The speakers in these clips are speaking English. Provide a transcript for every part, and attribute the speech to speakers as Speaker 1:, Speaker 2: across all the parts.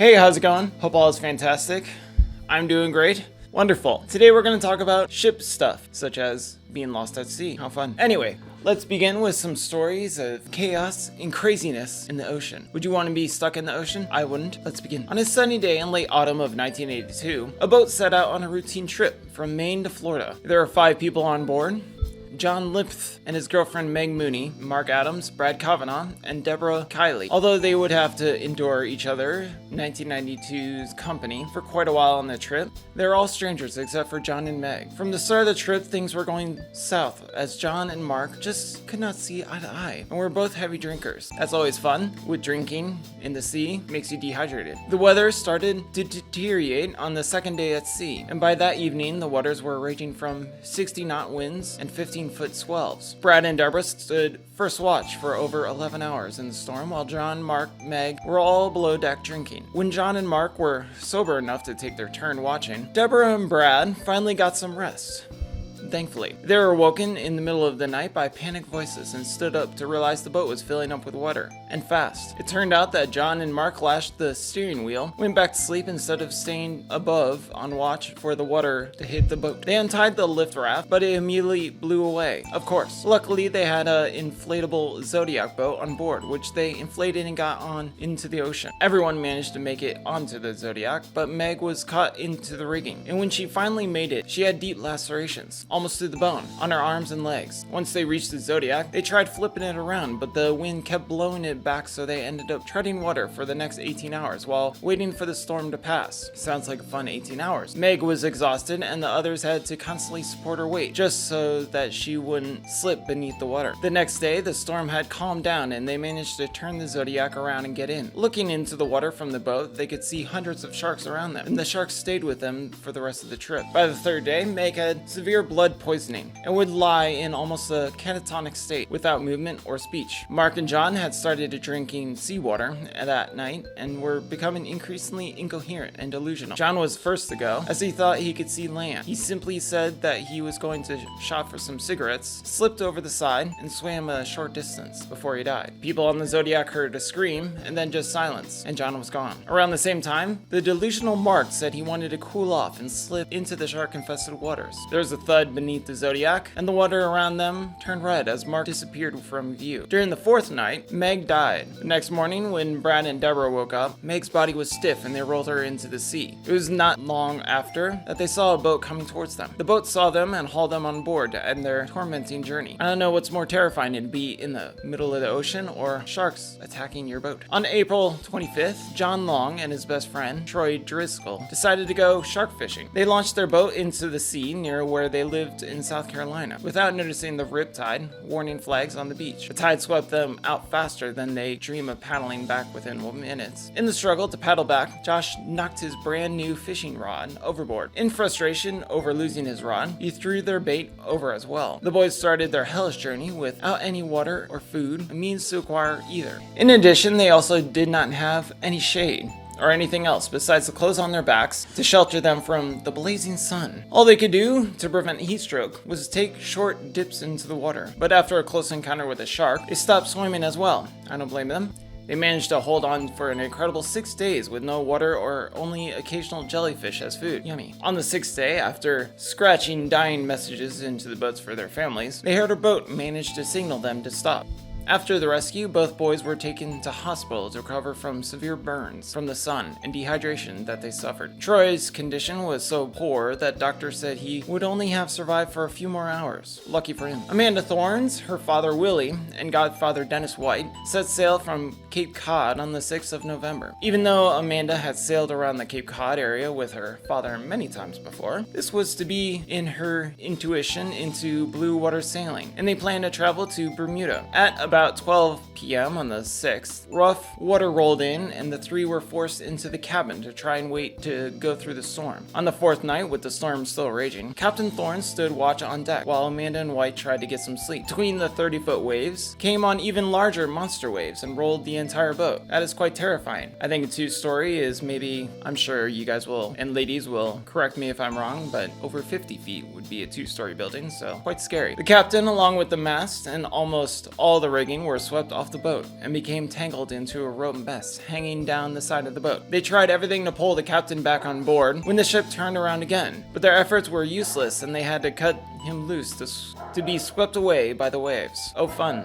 Speaker 1: Hey, how's it going? Hope all is fantastic. I'm doing great. Wonderful. Today we're going to talk about ship stuff, such as being lost at sea. How fun. Anyway, let's begin with some stories of chaos and craziness in the ocean. Would you want to be stuck in the ocean? I wouldn't. Let's begin. On a sunny day in late autumn of 1982, a boat set out on a routine trip from Maine to Florida. There are 5 people on board. John Lipth and his girlfriend Meg Mooney, Mark Adams, Brad Kavanaugh, and Deborah Kiley. Although they would have to endure each other, 1992's company, for quite a while on the trip, they're all strangers except for John and Meg. From the start of the trip, things were going south as John and Mark just could not see eye to eye, and were both heavy drinkers. That's always fun, with drinking in the sea makes you dehydrated. The weather started to deteriorate on the second day at sea, and by that evening, the waters were ranging from 60-knot winds and 15-foot swells. Brad and Deborah stood first watch for over 11 hours in the storm, while John, Mark, Meg were all below deck drinking. When John and Mark were sober enough to take their turn watching, Deborah and Brad finally got some rest. Thankfully, they were woken in the middle of the night by panicked voices and stood up to realize the boat was filling up with water, and fast. It turned out that John and Mark lashed the steering wheel, went back to sleep instead of staying above on watch for the water to hit the boat. They untied the lift raft, but it immediately blew away, of course. Luckily, they had an inflatable Zodiac boat on board, which they inflated and got on into the ocean. Everyone managed to make it onto the Zodiac, but Meg was caught into the rigging, and when she finally made it, she had deep lacerations, almost to the bone, on her arms and legs. Once they reached the Zodiac, they tried flipping it around, but the wind kept blowing it back, so they ended up treading water for the next 18 hours while waiting for the storm to pass. Sounds like a fun 18 hours. Meg was exhausted, and the others had to constantly support her weight, just so that she wouldn't slip beneath the water. The next day, the storm had calmed down, and they managed to turn the Zodiac around and get in. Looking into the water from the boat, they could see hundreds of sharks around them, and the sharks stayed with them for the rest of the trip. By the third day, Meg had severe blood poisoning and would lie in almost a catatonic state without movement or speech. Mark and John had started drinking seawater that night and were becoming increasingly incoherent and delusional. John was first to go, as he thought he could see land. He simply said that he was going to shop for some cigarettes, slipped over the side, and swam a short distance before he died. People on the Zodiac heard a scream and then just silence, and John was gone. Around the same time, the delusional Mark said he wanted to cool off and slip into the shark-infested waters. There was a thud beneath the Zodiac, and the water around them turned red as Mark disappeared from view. During the 4th night, Meg died. The next morning, when Brad and Deborah woke up, Meg's body was stiff and they rolled her into the sea. It was not long after that they saw a boat coming towards them. The boat saw them and hauled them on board to end their tormenting journey. I don't know what's more terrifying, to be in the middle of the ocean or sharks attacking your boat. On April 25th, John Long and his best friend, Troy Driscoll, decided to go shark fishing. They launched their boat into the sea near where they lived in South Carolina, without noticing the riptide warning flags on the beach. The tide swept them out faster than they dream of paddling back within minutes. In the struggle to paddle back, Josh knocked his brand new fishing rod overboard. In frustration over losing his rod, he threw their bait over as well. The boys started their hellish journey without any water or food, a means to acquire either. In addition, they also did not have any shade or anything else besides the clothes on their backs to shelter them from the blazing sun. All they could do to prevent heat stroke was take short dips into the water. But after a close encounter with a shark, they stopped swimming as well. I don't blame them. They managed to hold on for an incredible 6 days with no water or only occasional jellyfish as food. Yummy. On the 6th day, after scratching dying messages into the boats for their families, they heard a boat manage to signal them to stop. After the rescue, both boys were taken to hospital to recover from severe burns from the sun and dehydration that they suffered. Troy's condition was so poor that doctors said he would only have survived for a few more hours. Lucky for him. Amanda Thorns, her father Willie, and godfather Dennis White set sail from Cape Cod on the 6th of November. Even though Amanda had sailed around the Cape Cod area with her father many times before, this was to be in her intuition into blue water sailing, and they planned to travel to Bermuda. At about 12 p.m. on the 6th, rough water rolled in and the 3 were forced into the cabin to try and wait to go through the storm. On the 4th night, with the storm still raging, Captain Thorne stood watch on deck while Amanda and White tried to get some sleep. Between the 30-foot waves came on even larger monster waves and rolled the entire boat. That is quite terrifying. I think a 2-story is maybe, I'm sure you guys will, and ladies will correct me if I'm wrong, but over 50 feet would be a 2-story building, so quite scary. The captain, along with the mast and almost all the rigging were swept off the boat and became tangled into a rope mess hanging down the side of the boat. They tried everything to pull the captain back on board when the ship turned around again, but their efforts were useless and they had to cut him loose to be swept away by the waves. Oh, fun.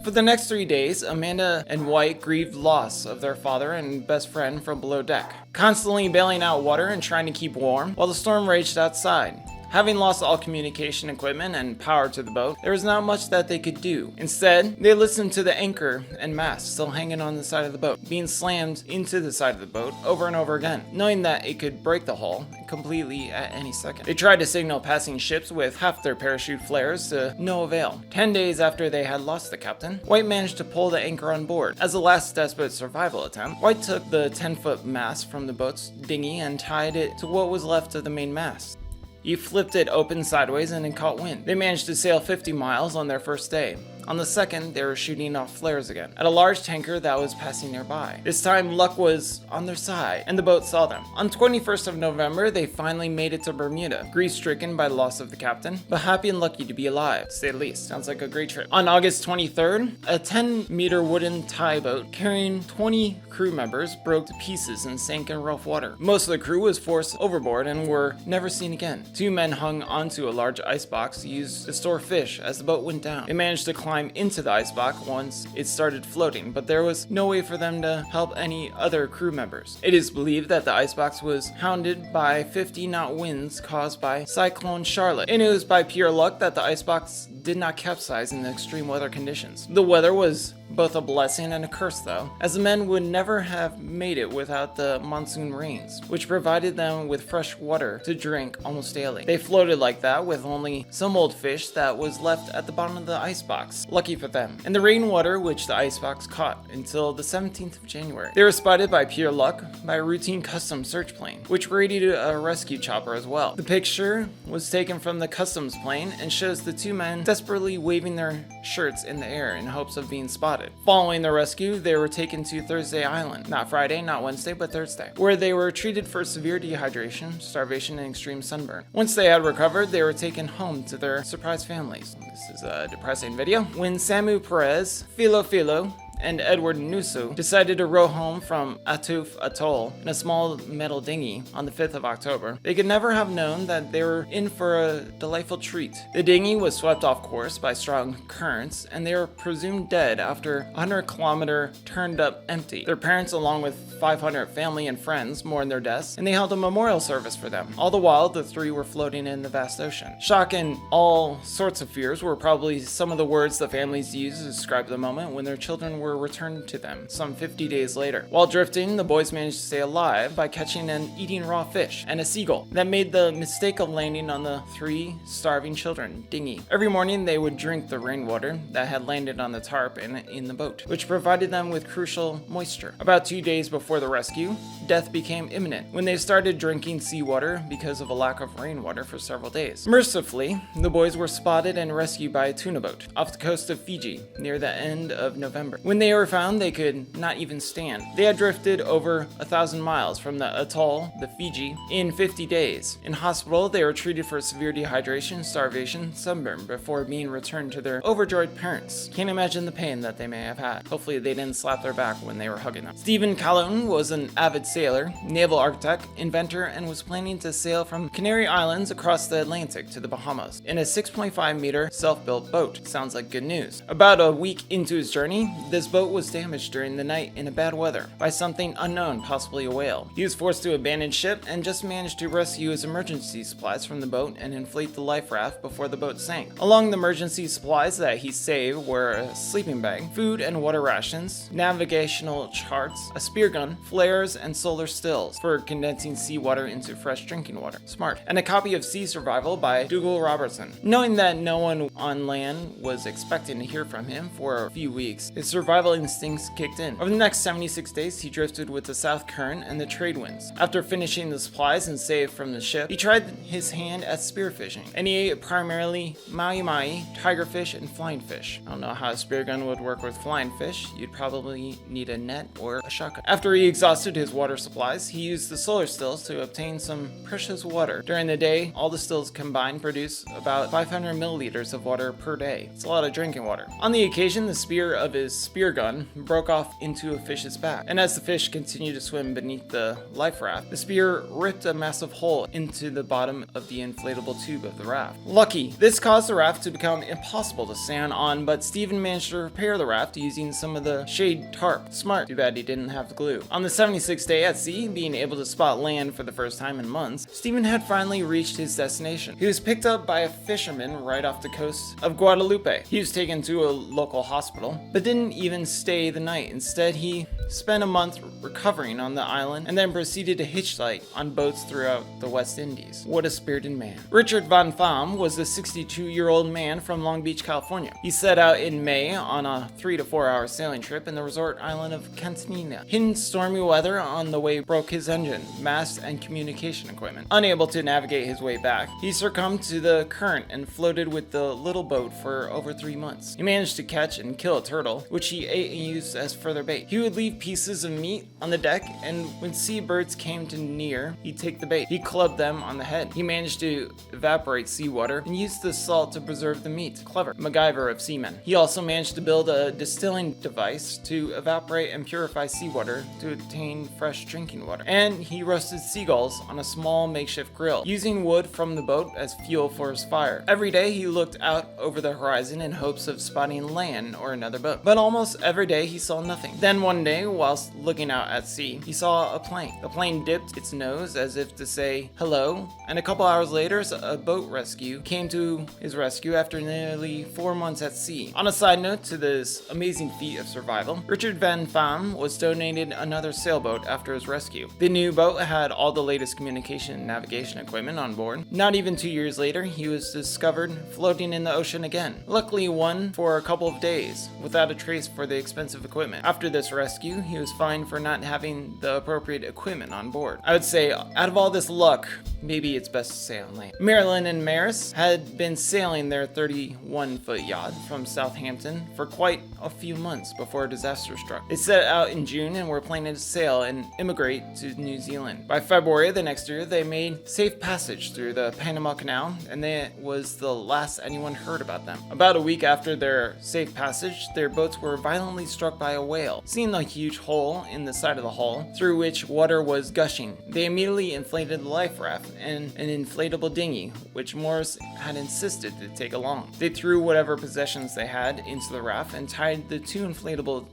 Speaker 1: For the next 3 days, Amanda and White grieved loss of their father and best friend from below deck, constantly bailing out water and trying to keep warm while the storm raged outside. Having lost all communication equipment and power to the boat, there was not much that they could do. Instead, they listened to the anchor and mast still hanging on the side of the boat, being slammed into the side of the boat over and over again, knowing that it could break the hull completely at any second. They tried to signal passing ships with half their parachute flares to no avail. 10 days after they had lost the captain, White managed to pull the anchor on board. As a last desperate survival attempt, White took the 10-foot mast from the boat's dinghy and tied it to what was left of the main mast. He flipped it open sideways and it caught wind. They managed to sail 50 miles on their first day. On the second, they were shooting off flares again at a large tanker that was passing nearby. This time, luck was on their side, and the boat saw them. On 21st of November, they finally made it to Bermuda, grief-stricken by the loss of the captain, but happy and lucky to be alive, to say the least. Sounds like a great trip. On August 23rd, a 10-meter wooden tie boat carrying 20 crew members broke to pieces and sank in rough water. Most of the crew was forced overboard and were never seen again. 2 men hung onto a large icebox used to store fish as the boat went down. They managed to climb into the icebox once it started floating, but there was no way for them to help any other crew members. It is believed that the icebox was hounded by 50-knot winds caused by Cyclone Charlotte, and it was by pure luck that the icebox did not capsize in the extreme weather conditions. The weather was both a blessing and a curse though, as the men would never have made it without the monsoon rains, which provided them with fresh water to drink almost daily. They floated like that with only some old fish that was left at the bottom of the icebox, lucky for them, and the rainwater which the icebox caught until the 17th of January. They were spotted by pure luck by a routine customs search plane, which raided a rescue chopper as well. The picture was taken from the customs plane and shows the 2 men desperately waving their shirts in the air in hopes of being spotted. Following the rescue, they were taken to Thursday Island, not Friday, not Wednesday, but Thursday, where they were treated for severe dehydration, starvation, and extreme sunburn. Once they had recovered, they were taken home to their surprise families. This is a depressing video. When Samu Perez, Filo, and Edward Nusu decided to row home from Atuf Atoll in a small metal dinghy on the 5th of October, they could never have known that they were in for a delightful treat. The dinghy was swept off course by strong currents, and they were presumed dead after a 100-kilometer turned up empty. Their parents, along with 500 family and friends, mourned their deaths, and they held a memorial service for them. All the while, the 3 were floating in the vast ocean. Shock and all sorts of fears were probably some of the words the families used to describe the moment when their children were returned to them some 50 days later. While drifting, the boys managed to stay alive by catching and eating raw fish and a seagull that made the mistake of landing on the 3 starving children dinghy. Every morning they would drink the rainwater that had landed on the tarp and in the boat, which provided them with crucial moisture. About 2 days before the rescue, death became imminent when they started drinking seawater because of a lack of rainwater for several days. Mercifully, the boys were spotted and rescued by a tuna boat off the coast of Fiji near the end of November. When they were found, they could not even stand. They had drifted over 1,000 miles from the atoll, the Fiji, in 50 days. In hospital, they were treated for severe dehydration, starvation, sunburn before being returned to their overjoyed parents. Can't imagine the pain that they may have had. Hopefully they didn't slap their back when they were hugging them. Stephen Calhoun was an avid sailor, naval architect, inventor, and was planning to sail from Canary Islands across the Atlantic to the Bahamas in a 6.5-meter self-built boat. Sounds like good news. About a week into his journey, this boat was damaged during the night in a bad weather by something unknown, possibly a whale. He was forced to abandon ship and just managed to rescue his emergency supplies from the boat and inflate the life raft before the boat sank. Along the emergency supplies that he saved were a sleeping bag, food and water rations, navigational charts, a spear gun, flares, and solar stills for condensing seawater into fresh drinking water. Smart. And a copy of Sea Survival by Dougal Robertson. Knowing that no one on land was expecting to hear from him for a few weeks, his survival survival instincts kicked in. Over the next 76 days, he drifted with the south current and the trade winds. After finishing the supplies and save from the ship, he tried his hand at spearfishing, and he ate primarily mahi-mahi, tigerfish, and flying fish. I don't know how a spear gun would work with flying fish. You'd probably need a net or a shotgun. After he exhausted his water supplies, he used the solar stills to obtain some precious water. During the day, all the stills combined produce about 500 milliliters of water per day. It's a lot of drinking water. On the occasion, the spear of his spear gun broke off into a fish's back, and as the fish continued to swim beneath the life raft, the spear ripped a massive hole into the bottom of the inflatable tube of the raft. Lucky, this caused the raft to become impossible to stand on, but Stephen managed to repair the raft using some of the shade tarp. Smart. Too bad he didn't have the glue. On the 76th day at sea, being able to spot land for the first time in months, Stephen had finally reached his destination. He was picked up by a fisherman right off the coast of Guadalupe. He was taken to a local hospital, but didn't even stay the night. Instead, he spent a month recovering on the island and then proceeded to hitchhike on boats throughout the West Indies. What a spirited man. Richard Van Pham was a 62-year-old man from Long Beach, California. He set out in May on a 3 to 4 hour sailing trip in the resort island of Cantina. Hitting stormy weather on the way broke his engine, mast, and communication equipment. Unable to navigate his way back, he succumbed to the current and floated with the little boat for over 3 months. He managed to catch and kill a turtle, which he ate and used as further bait. He would leave pieces of meat on the deck, and when seabirds came to near, he'd take the bait. He clubbed them on the head. He managed to evaporate seawater and used the salt to preserve the meat. Clever. MacGyver of seamen. He also managed to build a distilling device to evaporate and purify seawater to obtain fresh drinking water. And he roasted seagulls on a small makeshift grill, using wood from the boat as fuel for his fire. Every day he looked out over the horizon in hopes of spotting land or another boat. But almost every day he saw nothing. Then one day, whilst looking out at sea, he saw a plane. The plane dipped its nose as if to say hello, and a couple hours later, a boat rescue came to his rescue after nearly 4 months at sea. On a side note to this amazing feat of survival, Richard Van Pham was donated another sailboat after his rescue. The new boat had all the latest communication and navigation equipment on board. Not even 2 years later, he was discovered floating in the ocean again. Luckily one for a couple of days, without a trace for the expensive equipment. After this rescue, he was fined for not having the appropriate equipment on board. I would say, out of all this luck, maybe it's best to stay on land. Marilyn and Maris had been sailing their 31-foot yacht from Southampton for quite a few months before a disaster struck. They set out in June and were planning to sail and immigrate to New Zealand. By February the next year, they made safe passage through the Panama Canal, and that was the last anyone heard about them. About a week after their safe passage, their boats were violently struck by a whale. Seeing the huge hole in the side of the hull, through which water was gushing, they immediately inflated the life raft and an inflatable dinghy, which Morris had insisted to take along. They threw whatever possessions they had into the raft and tied the two inflatables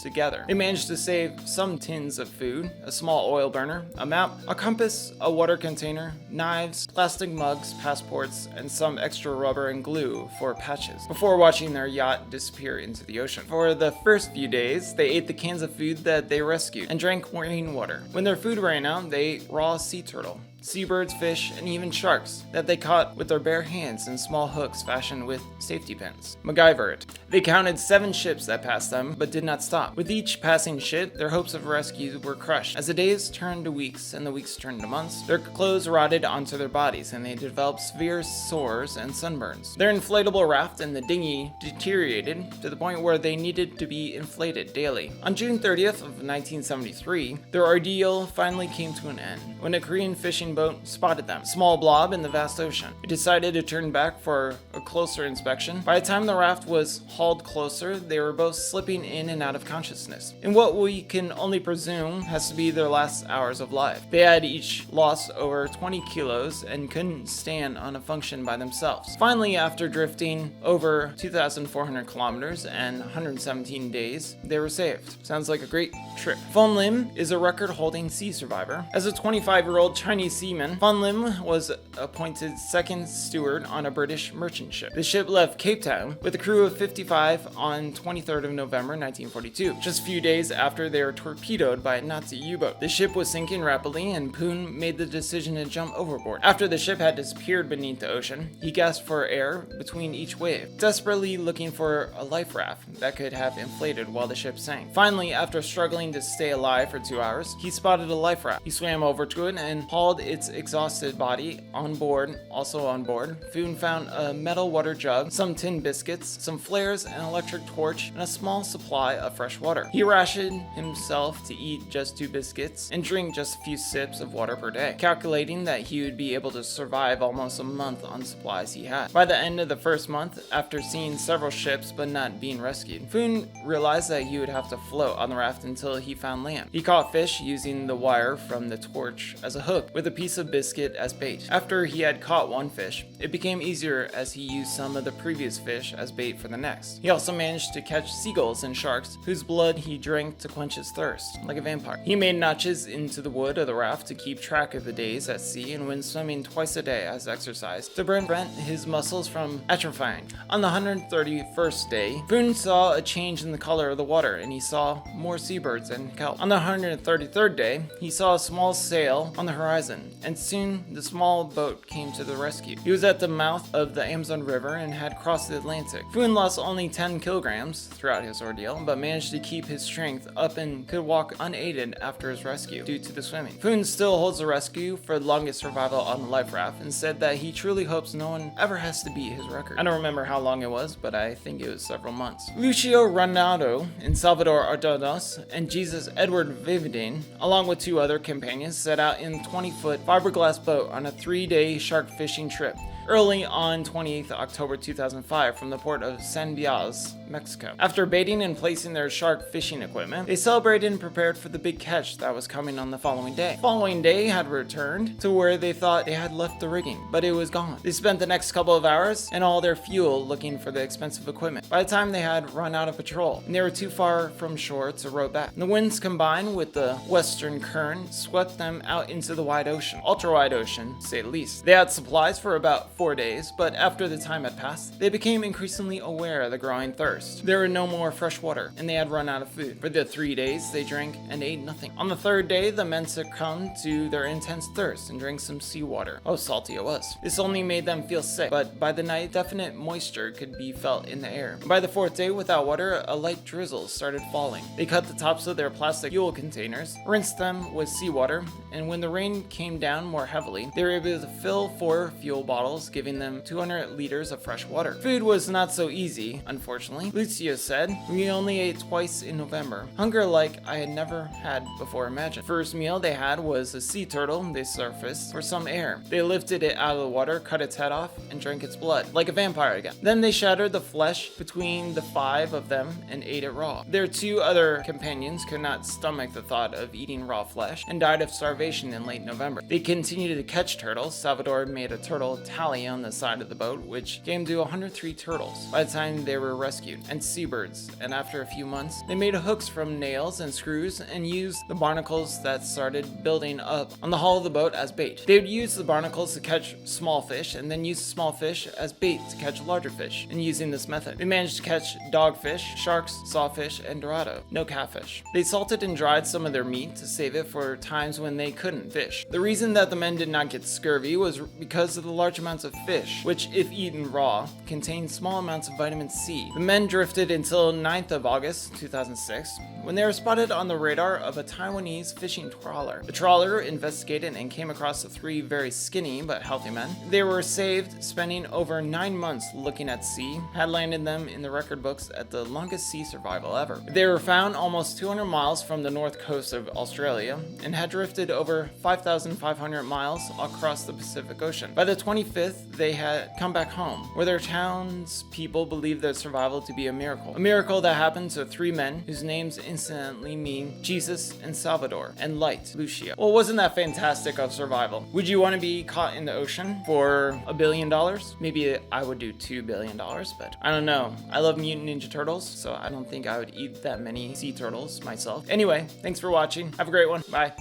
Speaker 1: together. They managed to save some tins of food, a small oil burner, a map, a compass, a water container, knives, plastic mugs, passports, and some extra rubber and glue for patches, before watching their yacht disappear into the ocean. For the first few days, they ate the cans of food that they rescued and drank rainwater. When their food ran out, they ate raw sea turtle, seabirds, fish, and even sharks that they caught with their bare hands and small hooks fashioned with safety pins. MacGyver it. They counted 7 ships that passed them, but did not stop. With each passing ship, their hopes of rescue were crushed. As the days turned to weeks and the weeks turned to months, their clothes rotted onto their bodies and they developed severe sores and sunburns. Their inflatable raft and the dinghy deteriorated to the point where they needed to be inflated daily. On June 30th of 1973, their ordeal finally came to an end when a Korean fishing boat spotted them, a small blob in the vast ocean. It decided to turn back for a closer inspection. By the time the raft was hauled closer, they were both slipping in and out of consciousness, in what we can only presume has to be their last hours of life. They had each lost over 20 kilos and couldn't stand on a function by themselves. Finally, after drifting over 2,400 kilometers and 117 days, they were saved. Sounds like a great trip. Fon Lim is a record-holding sea survivor. As a 25-year-old Chinese seaman, Von Lim was appointed second steward on a British merchant ship. The ship left Cape Town with a crew of 55 on 23rd of November 1942, just a few days after they were torpedoed by a Nazi U-boat. The ship was sinking rapidly, and Poon made the decision to jump overboard. After the ship had disappeared beneath the ocean, he gasped for air between each wave, desperately looking for a life raft that could have inflated while the ship sank. Finally, after struggling to stay alive for 2 hours, he spotted a life raft. He swam over to it and hauled its exhausted body on board. Also on board, Poon found a metal water jug, some tin biscuits, some flares, an electric torch, and a small supply of fresh water. He rationed himself to eat just 2 biscuits and drink just a few sips of water per day, calculating that he would be able to survive almost a month on supplies he had. By the end of the first month, after seeing several ships but not being rescued, Poon realized that he would have to float on the raft until he found land. He caught fish using the wire from the torch as a hook, with a piece of biscuit as bait. After he had caught 1 fish, it became easier as he used some of the previous fish as bait for the next. He also managed to catch seagulls and sharks, whose blood he drank to quench his thirst, like a vampire. He made notches into the wood of the raft to keep track of the days at sea and went swimming twice a day as exercise to prevent his muscles from atrophying. On the 131st day, Poon saw a change in the color of the water, and he saw more seabirds and kelp. On the 133rd day, he saw a small sail on the horizon, and soon the small boat came to the rescue. He was at the mouth of the Amazon River and had crossed the Atlantic. Poon lost only 10 kilograms throughout his ordeal, but managed to keep his strength up and could walk unaided after his rescue due to the swimming. Poon still holds the rescue for the longest survival on the life raft and said that he truly hopes no one ever has to beat his record. I don't remember how long it was, but I think it was several months. Lucio Ronaldo and Salvador Ardonos and Jesus Edward Vividine, along with 2 other companions, set out in a 20-foot fiberglass boat on a 3-day shark fishing trip early on 28th October 2005 from the port of San Bias, Mexico. After baiting and placing their shark fishing equipment, they celebrated and prepared for the big catch that was coming on the following day. The following day had returned to where they thought they had left the rigging, but it was gone. They spent the next couple of hours and all their fuel looking for the expensive equipment. By the time they had run out of patrol, and they were too far from shore to row back. The winds combined with the western current swept them out into the wide ocean. Ultra wide ocean, to say the least. They had supplies for about 4 days, but after the time had passed, they became increasingly aware of the growing thirst. There were no more fresh water, and they had run out of food. For the 3 days, they drank and ate nothing. On the 3rd day, the men succumbed to their intense thirst and drank some seawater. Oh, salty it was. This only made them feel sick, but by the night, definite moisture could be felt in the air. By the 4th day, without water, a light drizzle started falling. They cut the tops of their plastic fuel containers, rinsed them with seawater, and when the rain came down more heavily, they were able to fill 4 fuel bottles, giving them 200 liters of fresh water. Food was not so easy, unfortunately. Lucio said, "We only ate twice in November. Hunger like I had never had before imagined. First meal they had was a sea turtle they surfaced for some air. They lifted it out of the water, cut its head off, and drank its blood, like a vampire again. Then they shattered the flesh between the 5 of them and ate it raw. Their 2 other companions could not stomach the thought of eating raw flesh and died of starvation in late November. They continued to catch turtles. Salvador made a turtle tally on the side of the boat, which came to 103 turtles by the time they were rescued, and seabirds, and after a few months, they made hooks from nails and screws and used the barnacles that started building up on the hull of the boat as bait. They would use the barnacles to catch small fish, and then use the small fish as bait to catch larger fish, and using this method, they managed to catch dogfish, sharks, sawfish, and dorado. No catfish. They salted and dried some of their meat to save it for times when they couldn't fish. The reason that the men did not get scurvy was because of the large amounts of fish, which, if eaten raw, contained small amounts of vitamin C. The men drifted until 9th of August 2006, when they were spotted on the radar of a Taiwanese fishing trawler. The trawler investigated and came across the 3 very skinny but healthy men. They were saved, spending over 9 months looking at sea, had landed them in the record books at the longest sea survival ever. They were found almost 200 miles from the north coast of Australia and had drifted over 5,500 miles across the Pacific Ocean. By the 25th, they had come back home, where their townspeople believed their survival to be a miracle. A miracle that happened to 3 men whose names incidentally mean Jesus and Salvador, and light, Lucio. Well, wasn't that fantastic of survival? Would you want to be caught in the ocean for $1 billion? Maybe I would do $2 billion, but I don't know. I love Mutant Ninja Turtles, so I don't think I would eat that many sea turtles myself. Anyway, thanks for watching. Have a great one. Bye.